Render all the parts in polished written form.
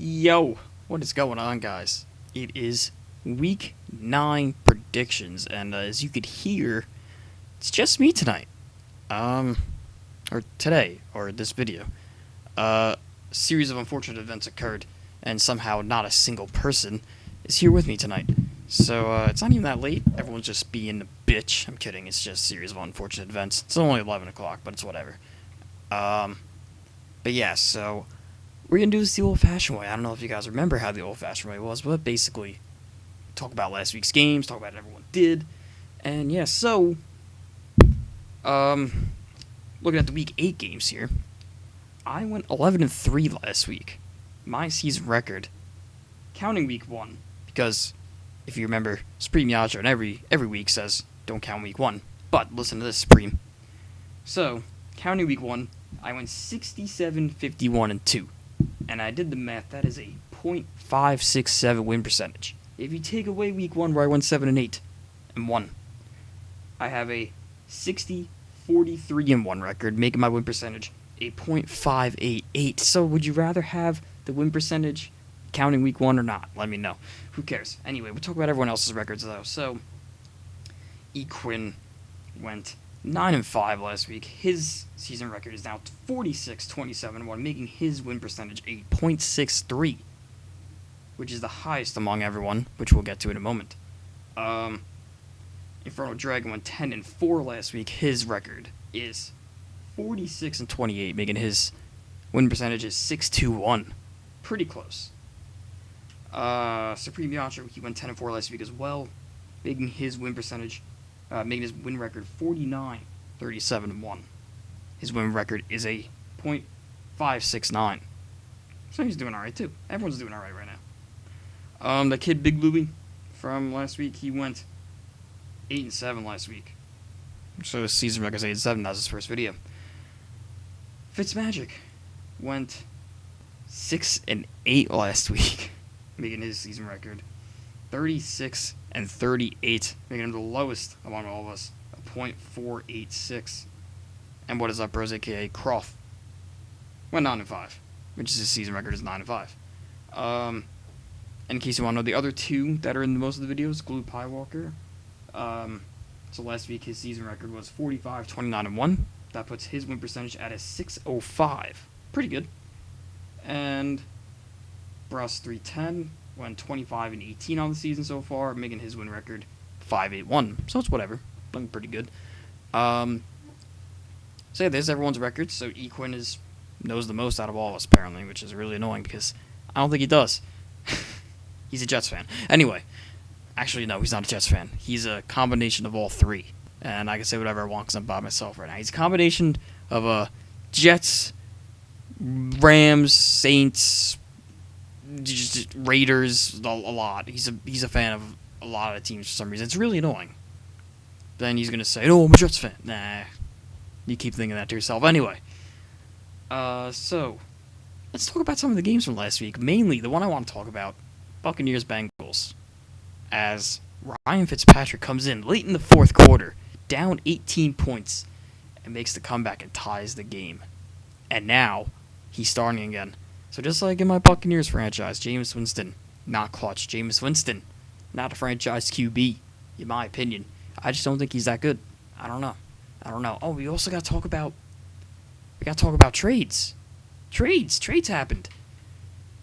Yo, what is going on, guys? It is week 9 predictions, and as you could hear, it's just me tonight. Or today, or this video. A series of unfortunate events occurred, and somehow not a single person is here with me tonight. So, it's not even that late. Everyone's just being a bitch. I'm kidding, it's just a series of unfortunate events. It's only 11 o'clock, but it's whatever. But yeah, so we're gonna do this the old-fashioned way. I don't know if you guys remember how the old-fashioned way was, but basically, talk about last week's games, talk about what everyone did, and yeah, so, looking at the week 8 games here, I went 11-3 last week. My season record, counting week 1, because if you remember, Supremeyatcho every week says, don't count week 1, but listen to this, Supreme. So, counting week 1, I went 67-51-2. And I did the math, that is a .567 win percentage. If you take away week 1 where I went 7-8 and 1, I have a 60-43-1 record, making my win percentage a .588. So would you rather have the win percentage counting week 1 or not? Let me know. Who cares? Anyway, we'll talk about everyone else's records though. So, EQuinn went 9-5 last week. His season record is now 46-27-1, making his win percentage a .63, which is the highest among everyone, which we'll get to in a moment. Infernal Dragon went 10-4 last week. His record is 46-28, making his win percentage is 6-1, pretty close. Supremeyatcho, he went 10-4 last week as well, making his win percentage. Making his win record 49-37-1. His win record is a .569. So he's doing alright too. Everyone's doing alright right now. The kid BigLou from last week, he went 8-7 last week. So his season record is 8-7. That was his first video. Fitzmagic went 6-8 last week, making his season record 36-38, making him the lowest among all of us, a .486. And what is up, bros, aka Croft? Went 9-5, which is his season record is 9-5. And in case you want to know, the other two that are in most of the videos, GloopPieWalker. So last week his season record was 45-29-1. That puts his win percentage at a 605. Pretty good. And Brust 310. Went 25-18 on the season so far, making his win record 5-8-1. So it's whatever. Looking pretty good. So yeah, there's everyone's records. So EQuinn knows the most out of all of us, apparently, which is really annoying because I don't think he does. He's a Jets fan. Anyway, actually, no, he's not a Jets fan. He's a combination of all three. And I can say whatever I want because I'm by myself right now. He's a combination of Jets, Rams, Saints, just Raiders, a lot. He's a fan of a lot of teams for some reason. It's really annoying. Then he's gonna say, "Oh, I'm a Jets fan." Nah, you keep thinking that to yourself. Anyway, so let's talk about some of the games from last week. Mainly, the one I want to talk about, Buccaneers Bengals, as Ryan Fitzpatrick comes in late in the fourth quarter, down 18 points, and makes the comeback and ties the game. And now he's starting again. So just like in my Buccaneers franchise, Jameis Winston, not clutch. Jameis Winston, not a franchise QB, in my opinion. I just don't think he's that good. I don't know. Oh, we also got to talk about trades. Trades happened.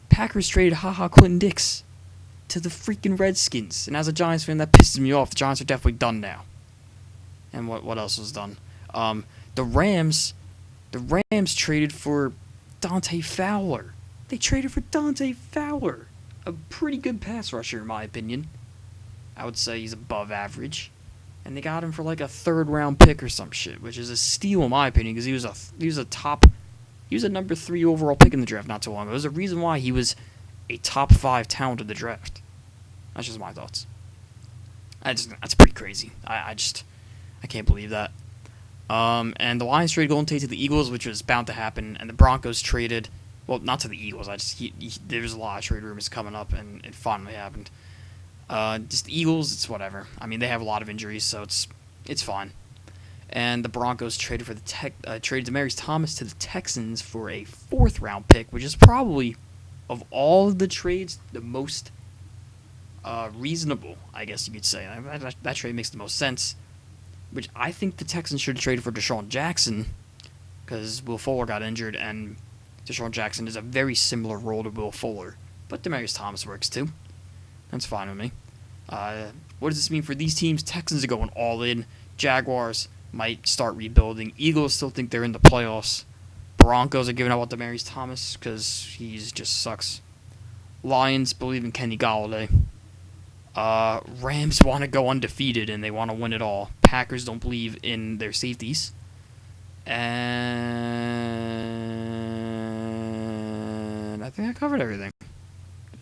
Packers traded Clinton Dix to the freaking Redskins. And as a Giants fan, that pisses me off. The Giants are definitely done now. And what else was done? The Rams traded for Dante Fowler. They traded for Dante Fowler, a pretty good pass rusher in my opinion. I would say he's above average, and they got him for like a third-round pick or some shit, which is a steal in my opinion because he was a number 3 overall pick in the draft not too long ago. There's a reason why he was a top 5 talent of the draft. That's just my thoughts. That's pretty crazy. I can't believe that. And the Lions traded Golden Tate to the Eagles, which was bound to happen, and the Broncos traded, well, not to the Eagles. There's a lot of trade rumors coming up, and it finally happened. Just the Eagles, it's whatever. I mean, they have a lot of injuries, so it's fine. And the Broncos traded traded Demaryius Thomas to the Texans for a 4th round pick, which is probably of all of the trades, the most reasonable, I guess you could say. That trade makes the most sense. Which I think the Texans should have traded for Deshaun Jackson, because Will Fuller got injured, and Deshaun Jackson is a very similar role to Will Fuller. But Demaryius Thomas works too. That's fine with me. What does this mean for these teams? Texans are going all in. Jaguars might start rebuilding. Eagles still think they're in the playoffs. Broncos are giving up on Demaryius Thomas because he just sucks. Lions believe in Kenny Golladay. Rams want to go undefeated and they want to win it all. Packers don't believe in their safeties. And I think I covered everything.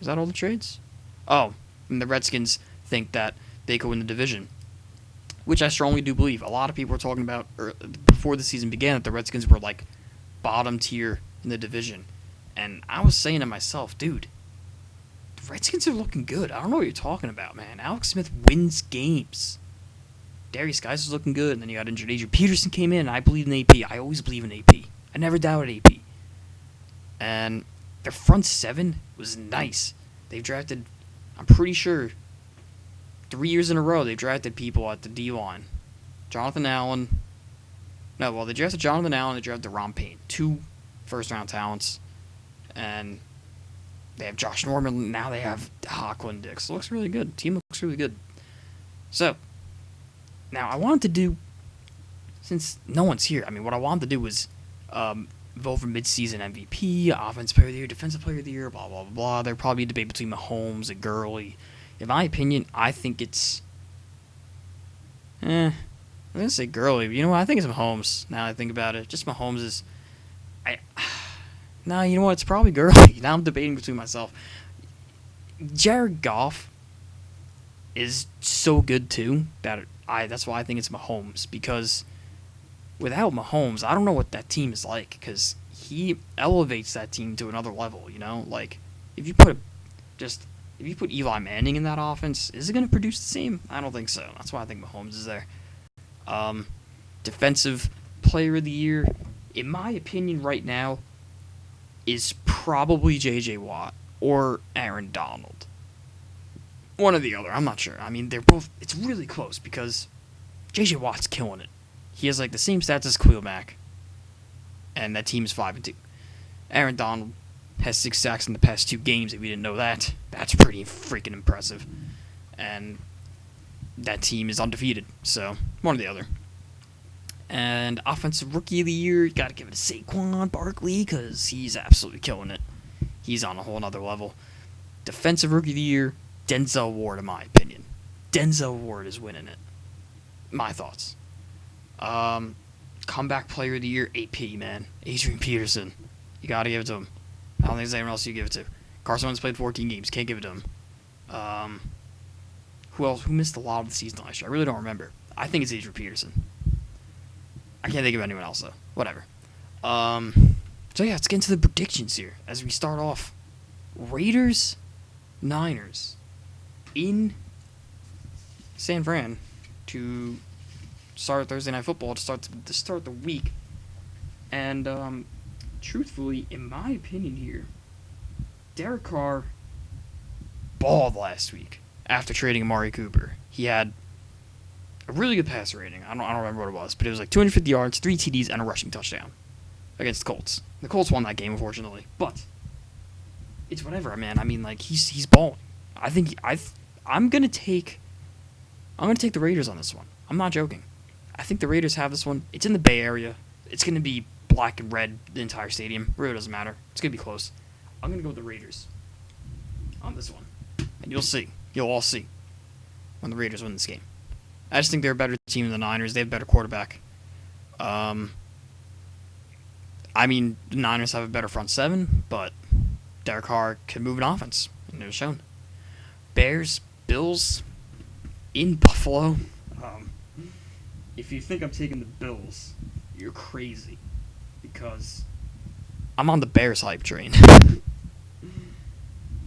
Is that all the trades? Oh, and the Redskins think that they could win the division, which I strongly do believe. A lot of people were talking about before the season began that the Redskins were like bottom tier in the division. And I was saying to myself, dude, the Redskins are looking good. I don't know what you're talking about, man. Alex Smith wins games. Darius Geis was looking good, and then you got injured. Adrian Peterson came in, and I believe in AP. I always believe in AP. I never doubted AP. And their front seven was nice. They've drafted, I'm pretty sure, 3 years in a row, they've drafted people at the D-line. Jonathan Allen. No, well, they drafted Jonathan Allen, they drafted Ron Payne. 2 first-round talents. And they have Josh Norman. Now they have Hawkland Dix. It looks really good. Team looks really good. So, now I wanted to do, since no one's here, I mean, what I wanted to do was vote for midseason MVP, Offensive Player of the Year, Defensive Player of the Year, blah, blah, blah, blah. There'd probably be a debate between Mahomes and Gurley. In my opinion, I think it's, I'm going to say Gurley, but you know what? I think it's Mahomes, now that I think about it. Just Mahomes is, no, you know what? It's probably Gurley. Now I'm debating between myself. Jared Goff is so good, too, that that's why I think it's Mahomes. Because without Mahomes, I don't know what that team is like. Because he elevates that team to another level, you know? Like, if you put Eli Manning in that offense, is it going to produce the same? I don't think so. That's why I think Mahomes is there. Defensive Player of the Year, in my opinion right now, is probably J.J. Watt or Aaron Donald. One or the other, I'm not sure. I mean, they're both, it's really close because J.J. Watt's killing it. He has like the same stats as Khalil Mack, and that team is 5-2. Aaron Donald has 6 sacks in the past 2 games. If you didn't know that, that's pretty freaking impressive. And that team is undefeated, so one or the other. And Offensive Rookie of the Year, you got to give it to Saquon Barkley because he's absolutely killing it. He's on a whole nother level. Defensive Rookie of the Year, Denzel Ward, in my opinion. Denzel Ward is winning it. My thoughts. Comeback Player of the Year, AP, man. Adrian Peterson. You got to give it to him. I don't think there's anyone else you give it to. Carson Wentz played 14 games. Can't give it to him. Who else? Who missed a lot of the season last year? I really don't remember. I think it's Adrian Peterson. I can't think of anyone else, though. Whatever. So, yeah, let's get into the predictions here. As we start off, Raiders, Niners in San Fran to start Thursday Night Football, to start the week. And, truthfully, in my opinion here, Derek Carr balled last week after trading Amari Cooper. He had a really good passer rating. I don't remember what it was, but it was like 250 yards, 3 TDs, and a rushing touchdown against the Colts. The Colts won that game, unfortunately, but it's whatever, man. I mean, like he's balling. I think I'm gonna take the Raiders on this one. I'm not joking. I think the Raiders have this one. It's in the Bay Area. It's gonna be black and red the entire stadium. Really doesn't matter. It's gonna be close. I'm gonna go with the Raiders on this one, and you'll see. You'll all see when the Raiders win this game. I just think they're a better team than the Niners. They have a better quarterback. I mean, the Niners have a better front seven, but Derek Carr can move an offense, and it was shown. Bears, Bills, in Buffalo. If you think I'm taking the Bills, you're crazy, because I'm on the Bears hype train.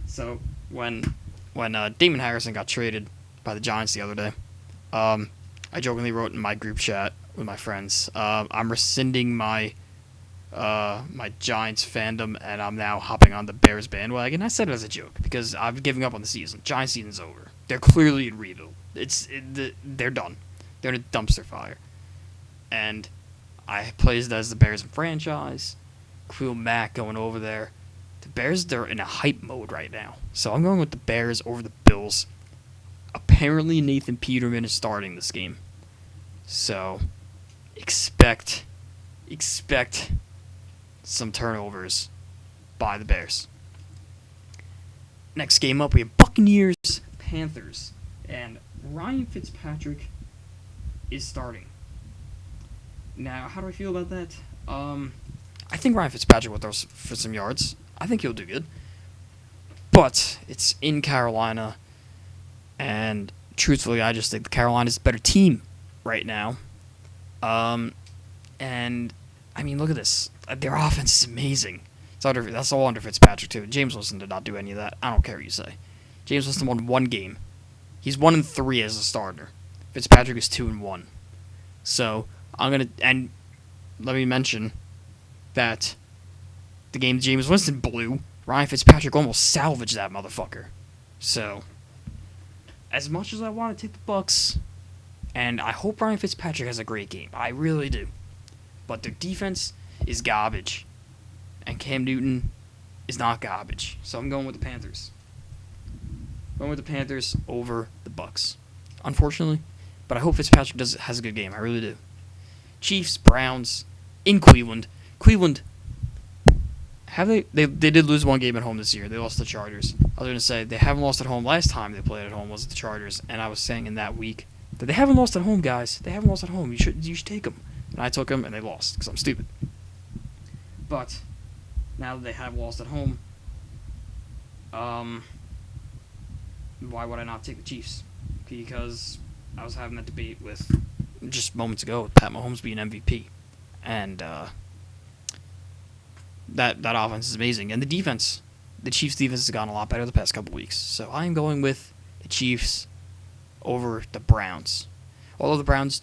So when Damon Harrison got traded by the Giants the other day, I jokingly wrote in my group chat with my friends, I'm rescinding my my Giants fandom, and I'm now hopping on the Bears bandwagon. I said it as a joke because I'm giving up on the season. Giants season's over. They're clearly in rebuild. They're done. They're in a dumpster fire. And I plays as the Bears in franchise. Khalil Mack going over there. The Bears, they're in a hype mode right now. So I'm going with the Bears over the Bills. Apparently Nathan Peterman is starting this game. So expect some turnovers by the Bears. Next game up, we have Buccaneers Panthers. And Ryan Fitzpatrick is starting. Now, how do I feel about that? I think Ryan Fitzpatrick will throw for some yards. I think he'll do good. But it's in Carolina, and truthfully, I just think the Carolina's a better team right now. And I mean, look at this. Their offense is amazing. That's all under Fitzpatrick too. James Winston did not do any of that. I don't care what you say. James Winston won one game. He's 1-3 as a starter. Fitzpatrick is 2-1. So and let me mention that the game James Winston blew, Ryan Fitzpatrick almost salvaged that motherfucker. So, as much as I want to take the Bucs, and I hope Ryan Fitzpatrick has a great game, I really do. But their defense is garbage, and Cam Newton is not garbage. So I'm going with the Panthers. Going with the Panthers over the Bucs. Unfortunately, but I hope Fitzpatrick has a good game. I really do. Chiefs, Browns, in Cleveland. Cleveland, they did lose one game at home this year. They lost to the Chargers. I was going to say, they haven't lost at home. Last time they played at home was the Chargers, and I was saying in that week that they haven't lost at home, guys. They haven't lost at home. You should take them. And I took them, and they lost, because I'm stupid. But, now that they have lost at home, why would I not take the Chiefs? Because I was having that debate with just moments ago with Pat Mahomes being MVP, and that offense is amazing, and the defense, the Chiefs' defense has gotten a lot better the past couple weeks. So I am going with the Chiefs over the Browns. Although the Browns,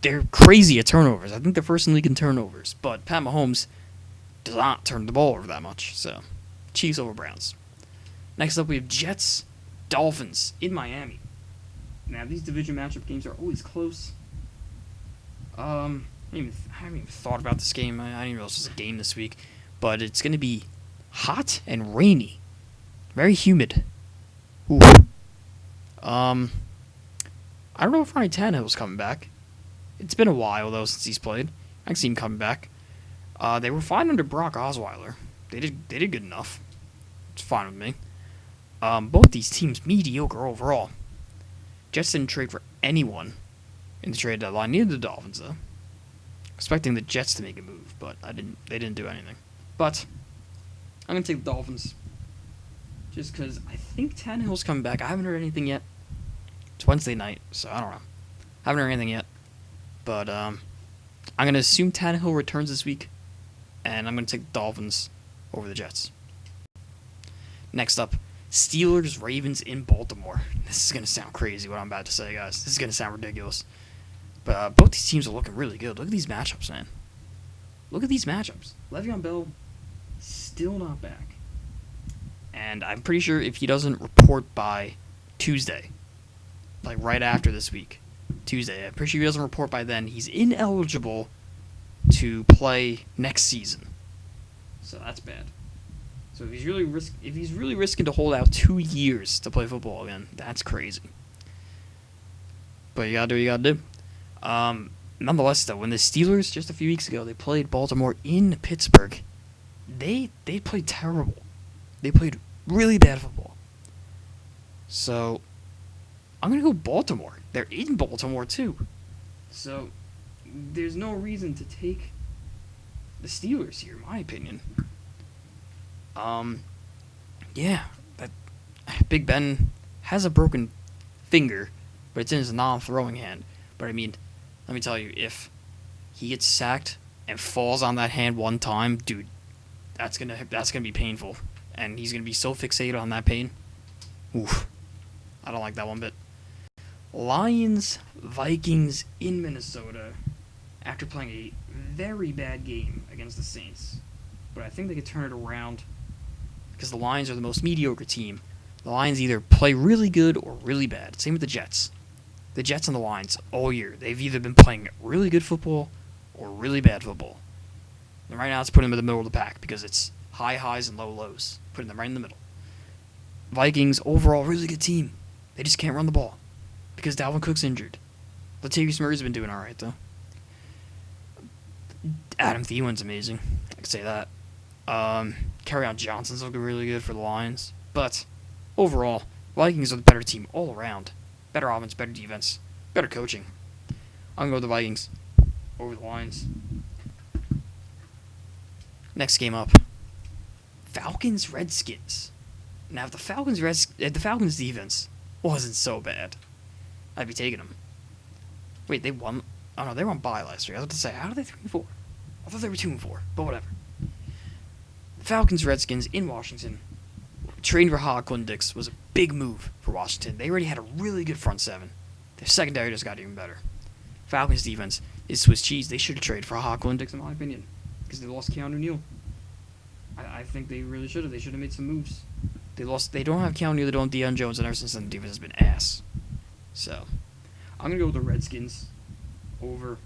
they're crazy at turnovers. I think they're first in league in turnovers, but Pat Mahomes does not turn the ball over that much. So Chiefs over Browns. Next up, we have Jets Dolphins in Miami. Now these division matchup games are always close. I haven't even thought about this game. I didn't realize it was a game this week. But it's going to be hot and rainy. Very humid. Ooh. I don't know if Ryan Tannehill's coming back. It's been a while, though, since he's played. I can see him coming back. They were fine under Brock Osweiler. They did good enough. It's fine with me. Both these teams mediocre overall. Jets didn't trade for anyone in the trade deadline. Neither did the Dolphins, though. Expecting the Jets to make a move, but they didn't do anything. But I'm going to take the Dolphins just because I think Tannehill's coming back. I haven't heard anything yet. It's Wednesday night, so I don't know. I haven't heard anything yet. But I'm going to assume Tannehill returns this week, and I'm going to take the Dolphins over the Jets. Next up, Steelers, Ravens in Baltimore. This is going to sound crazy what I'm about to say, guys. This is going to sound ridiculous. But both these teams are looking really good. Look at these matchups, man. Look at these matchups. Le'Veon Bell, still not back. And I'm pretty sure if he doesn't report by Tuesday, like right after this week, Tuesday, I'm pretty sure he doesn't report by then, he's ineligible to play next season. So that's bad. So if he's really risking to hold out 2 years to play football again, that's crazy. But you gotta do what you gotta do. Nonetheless, though, when the Steelers just a few weeks ago they played Baltimore in Pittsburgh, they played terrible. They played really bad football. So I'm gonna go Baltimore. They're in Baltimore too. So there's no reason to take the Steelers here, in my opinion. Yeah, that Big Ben has a broken finger, but it's in his non-throwing hand. But I mean, let me tell you, if he gets sacked and falls on that hand one time, dude, that's gonna be painful, and he's gonna be so fixated on that pain. Oof, I don't like that one bit. Lions, Vikings in Minnesota, after playing a very bad game against the Saints. But I think they could turn it around because the Lions are the most mediocre team. The Lions either play really good or really bad. Same with the Jets. The Jets and the Lions all year, they've either been playing really good football or really bad football. And right now it's putting them in the middle of the pack because it's high highs and low lows. Putting them right in the middle. Vikings, overall, really good team. They just can't run the ball because Dalvin Cook's injured. Latavius Murray's been doing all right, though. Adam Thielen's amazing. I can say that. Kerryon Johnson's looking really good for the Lions. But overall, Vikings are the better team all around. Better offense, better defense, better coaching. I'm going to go with the Vikings over the Lions. Next game up. Falcons Redskins. Now, if the Falcons defense wasn't so bad, I'd be taking them. Wait, they won? Oh no, they were on bye last week. I was about to say, how are they 3-4? I thought they were 2-4, but whatever. Falcons Redskins in Washington. Trading for EQuinn was a big move for Washington. They already had a really good front seven. Their secondary just got even better. Falcons defense is Swiss cheese. They should have traded for EQuinn in my opinion, because they lost Keanu Neal. I think they really should have. They should have made some moves. They don't have Keanu Neal. They don't have Deion Jones, and ever since then the defense has been ass. So, I'm gonna go with the Redskins over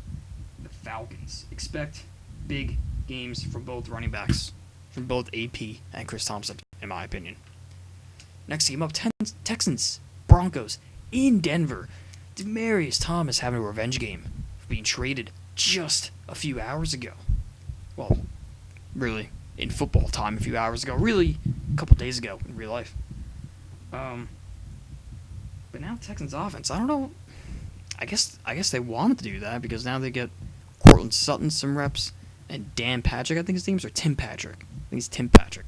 the Falcons. Expect big games from both running backs, from both AP and Chris Thompson, in my opinion. Next game up, Texans, Broncos, in Denver. Demaryius Thomas having a revenge game for being traded just a few hours ago. Well, really, in football time, a few hours ago. Really, a couple days ago in real life. But now Texans offense, I don't know. I guess they wanted to do that because now they get Cortland Sutton some reps and Dan Patrick, I think his name's, or Tim Patrick. I think it's Tim Patrick.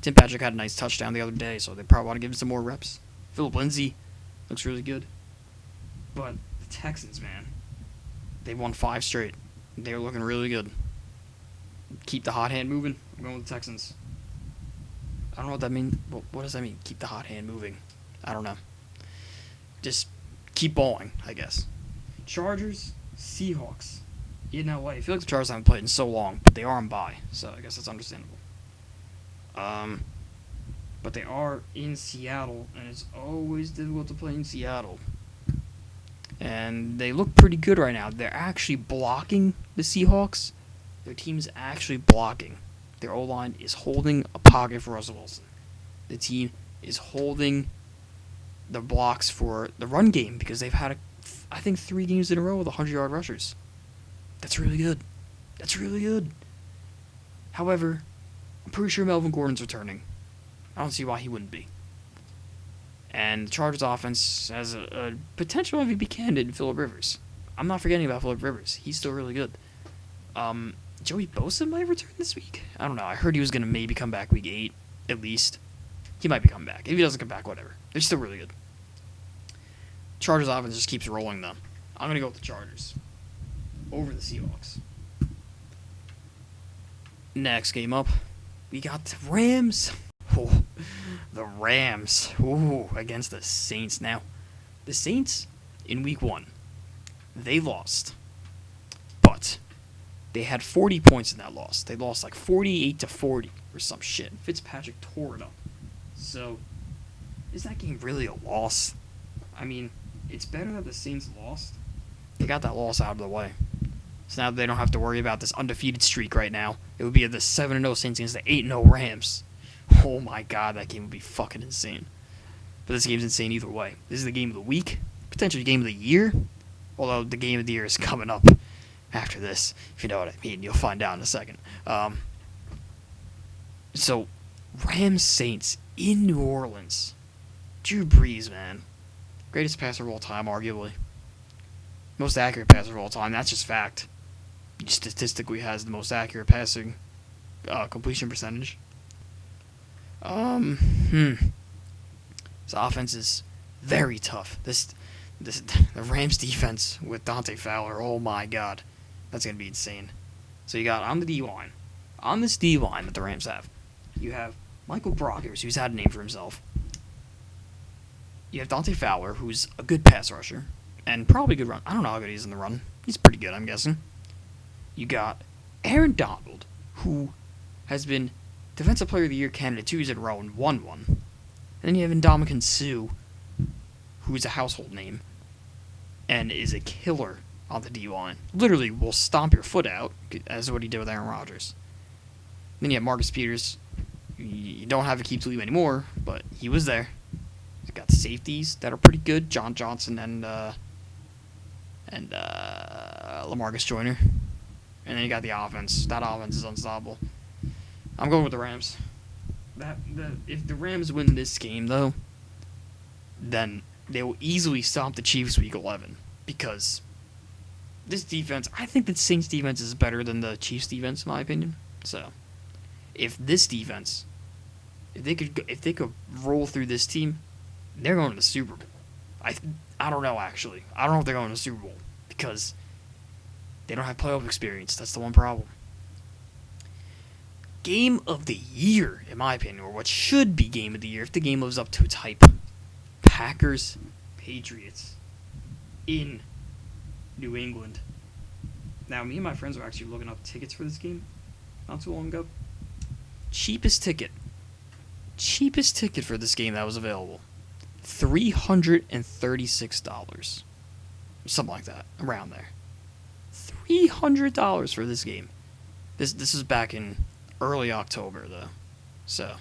Tim Patrick had a nice touchdown the other day, so they probably want to give him some more reps. Philip Lindsay looks really good. But the Texans, man, they won 5 straight. They're looking really good. Keep the hot hand moving. I'm going with the Texans. I don't know what that means. What does that mean? Keep the hot hand moving. I don't know. Just keep balling, I guess. Chargers, Seahawks. In LA. I feel like the Chargers haven't played in so long, but they are on bye, so I guess that's understandable. But they are in Seattle, and it's always difficult to play in Seattle. And they look pretty good right now. They're actually blocking the Seahawks. Their team's actually blocking. Their O-line is holding a pocket for Russell Wilson. The team is holding the blocks for the run game because they've had, I think, 3 games in a row with 100-yard rushers. That's really good. That's really good. However, I'm pretty sure Melvin Gordon's returning. I don't see why he wouldn't be. And the Chargers offense has a potential MVP candidate in Phillip Rivers. I'm not forgetting about Phillip Rivers. He's still really good. Joey Bosa might return this week. I don't know. I heard he was going to maybe come back week 8, at least. He might be coming back. If he doesn't come back, whatever. They're still really good. Chargers offense just keeps rolling, though. I'm going to go with the Chargers over the Seahawks. Next game up, we got the Rams. Oh, the Rams. Ooh, against the Saints. Now, the Saints, in week 1, they lost. But they had 40 points in that loss. They lost like 48-40 or some shit. Fitzpatrick tore it up. So, is that game really a loss? I mean, it's better that the Saints lost. They got that loss out of the way. So now they don't have to worry about this undefeated streak right now. It would be the 7-0 Saints against the 8-0 Rams. Oh my god, that game would be fucking insane. But this game's insane either way. This is the game of the week, potentially game of the year. Although the game of the year is coming up after this, if you know what I mean. You'll find out in a second. So, Rams Saints in New Orleans. Drew Brees, man. Greatest passer of all time, arguably. Most accurate passer of all time. That's just fact. Statistically has the most accurate passing completion percentage. His offense is very tough. The Rams defense with Dante Fowler, oh my god. That's going to be insane. So you got on the D-line. On this D-line that the Rams have, you have Michael Brockers, who's had a name for himself. You have Dante Fowler, who's a good pass rusher. And probably a good run. I don't know how good he is in the run. He's pretty good, I'm guessing. You got Aaron Donald, who has been Defensive Player of the Year candidate 2 years in a row and won one. And then you have Ndamukong Suh, who is a household name and is a killer on the D-line. Literally will stomp your foot out, as what he did with Aaron Rodgers. Then you have Marcus Peters. You don't have Aqib Talib anymore, but he was there. You got safeties that are pretty good, John Johnson and LaMarcus Joyner. And then you got the offense. That offense is unstoppable. I'm going with the Rams. If the Rams win this game, though, then they will easily stomp the Chiefs week 11. Because this defense, I think the Saints defense is better than the Chiefs defense, in my opinion. So, if this defense, if they could roll through this team, they're going to the Super Bowl. I don't know, actually. I don't know if they're going to the Super Bowl. Because they don't have playoff experience. That's the one problem. Game of the year, in my opinion, or what should be game of the year if the game lives up to its hype. Packers, Patriots in New England. Now, me and my friends were actually looking up tickets for this game not too long ago. Cheapest ticket for this game that was available, $336. Something like that, around there. $300 for this game. This is back in early October, though. So,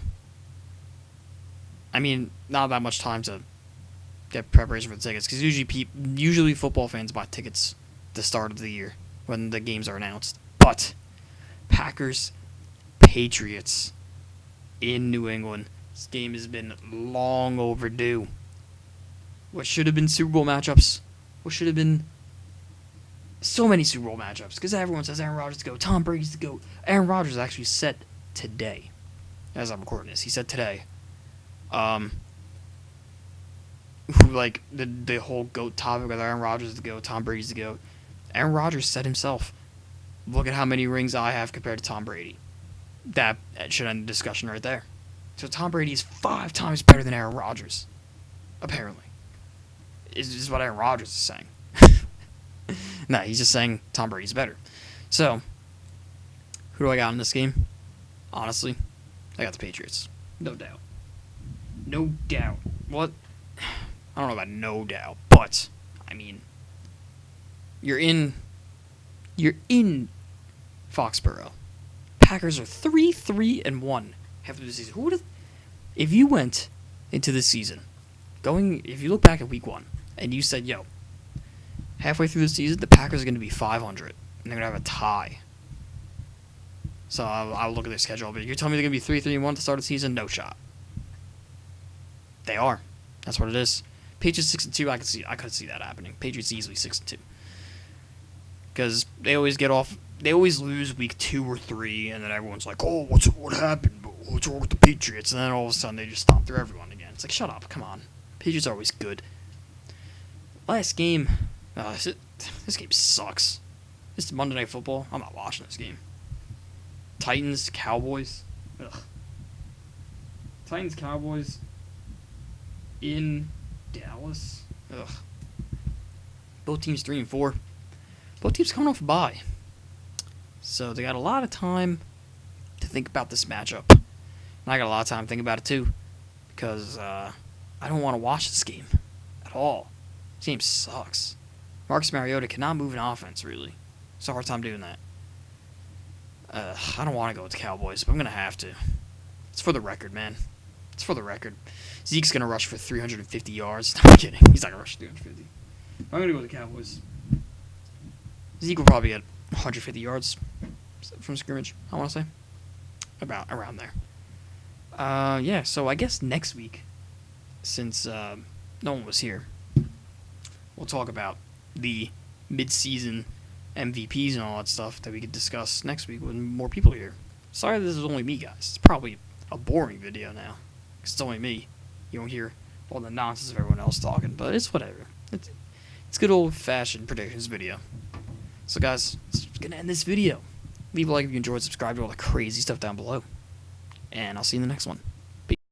I mean, not that much time to get preparation for the tickets, because usually football fans buy tickets at the start of the year when the games are announced. But Packers, Patriots in New England. This game has been long overdue. What should have been Super Bowl matchups? What should have been so many Super Bowl matchups? Because everyone says Aaron Rodgers to go, Tom Brady's to go. Aaron Rodgers actually said today, as I'm recording this, he said today, the whole GOAT topic with Aaron Rodgers to go, Tom Brady's to go. Aaron Rodgers said himself, look at how many rings I have compared to Tom Brady. That should end the discussion right there. So Tom Brady is 5 times better than Aaron Rodgers, apparently. This is what Aaron Rodgers is saying. No, he's just saying Tom Brady's better. So, who do I got in this game? Honestly, I got the Patriots. No doubt. No doubt. What? I don't know about no doubt, but, I mean, you're in Foxborough. Packers are 3-3-1 after the season. Who would have, if you went into this season, if you look back at week 1, and you said, yo, halfway through the season, the Packers are going to be 500, and they're going to have a tie. So I'll look at their schedule, but you're telling me they're going to be 3-3-1 to start the season? No shot. They are. That's what it is. Patriots 6-2. I could see that happening. Patriots easily 6-2. Because they always lose week 2 or 3, and then everyone's like, oh, what happened? What's wrong with the Patriots? And then all of a sudden they just stomp through everyone again. It's like, shut up, come on. Patriots are always good. Last game, this game sucks. This is Monday Night Football. I'm not watching this game. Titans, Cowboys. Ugh. Titans, Cowboys in Dallas. Ugh. Both teams 3-4. Both teams coming off a bye. So they got a lot of time to think about this matchup. And I got a lot of time to think about it too. Because I don't want to watch this game at all. This game sucks. Marcus Mariota cannot move an offense, really. It's a hard time doing that. I don't want to go with the Cowboys, but I'm going to have to. It's for the record, man. It's for the record. Zeke's going to rush for 350 yards. No, I'm kidding. He's not going to rush 350. I'm going to go with the Cowboys. Zeke will probably get 150 yards from scrimmage, I want to say. Around there. Yeah, so I guess next week, since no one was here, we'll talk about the mid-season MVPs and all that stuff that we could discuss next week when more people are here. Sorry this is only me, guys. It's probably a boring video now, because it's only me. You don't hear all the nonsense of everyone else talking, but it's whatever. It's good old-fashioned predictions video. So, guys, it's going to end this video. Leave a like if you enjoyed, subscribe to all the crazy stuff down below. And I'll see you in the next one.